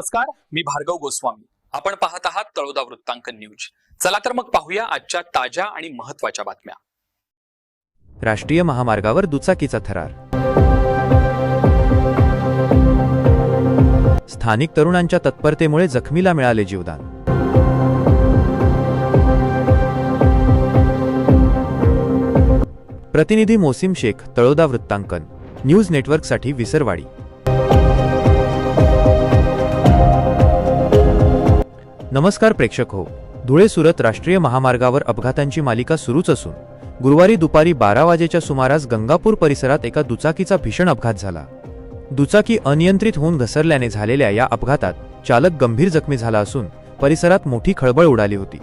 नमस्कार, मी भार्गव गोस्वामी. आपण पाहत आहात तळोदा वृत्तांकन न्यूज. चला तर मग पाहूया आजच्या ताज्या आणि महत्त्वाच्या बातम्या. राष्ट्रीय महामार्गावर दुचाकीचा थरार. स्थानिक तरुणांच्या तत्परतेमुळे जखमीला मिळाले जीवदान. प्रतिनिधी मोसिम शेख, तळोदा वृत्तांकन न्यूज नेटवर्कसाठी विसरवाडी. नमस्कार प्रेक्षक हो. धुळे सुरत राष्ट्रीय महामार्गावर अपघातांची मालिका सुरूच असून गुरुवारी दुपारी 12 वाजेच्या सुमारास गंगापूर परिसरात एका दुचाकीचा भीषण अपघात झाला. दुचाकी अनियंत्रित होऊन घसरल्याने झालेल्या या अपघातात चालक गंभीर जखमी झाला असून परिसरात मोठी खळबळ उडाली होती.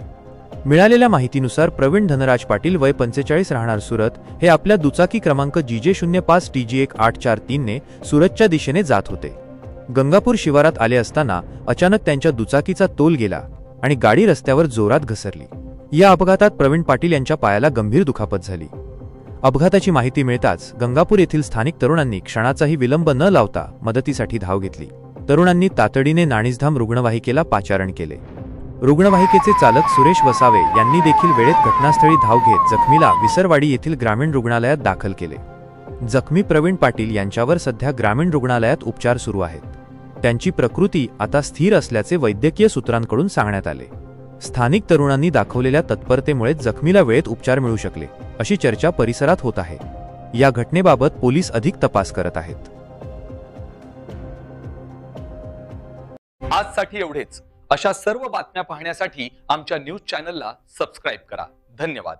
मिळालेल्या माहितीनुसार प्रवीण धनराज पाटील वय 45 राहणार सुरत हे आपल्या दुचाकी क्रमांक GJ05 TG1843 ने सुरतच्या दिशेने जात होते. गंगापूर शिवारात आले असताना अचानक त्यांच्या दुचाकीचा तोल गेला आणि गाडी रस्त्यावर जोरात घसरली. या अपघातात प्रवीण पाटील यांच्या पायाला गंभीर दुखापत झाली. अपघाताची माहिती मिळताच गंगापूर येथील स्थानिक तरुणांनी क्षणाचाही विलंब न लावता मदतीसाठी धाव घेतली. तरुणांनी तातडीने नाणीसधाम रुग्णवाहिकेला पाचारण केले. रुग्णवाहिकेचे चालक सुरेश वसावे यांनी देखील वेळेत घटनास्थळी धाव घेत जखमीला विसरवाडी येथील ग्रामीण रुग्णालयात दाखल केले. जखमी प्रवीण पाटील यांच्यावर सध्या ग्रामीण रुग्णालयात उपचार सुरू आहेत. त्यांची प्रकृती आता स्थिर असल्याचे वैद्यकीय सूत्रांकडून सांगण्यात आले. स्थानिक तरुणांनी दाखवलेल्या तत्परतेमुळे जखमीला वेळेत उपचार मिळू शकले, अशी चर्चा परिसरात होत आहे. या घटनेबाबत पोलीस अधिक तपास करत आहेत. आजसाठी एवढेच. अशा सर्व बातम्या पाहण्यासाठी आमच्या न्यूज चॅनलला सबस्क्राईब करा. धन्यवाद.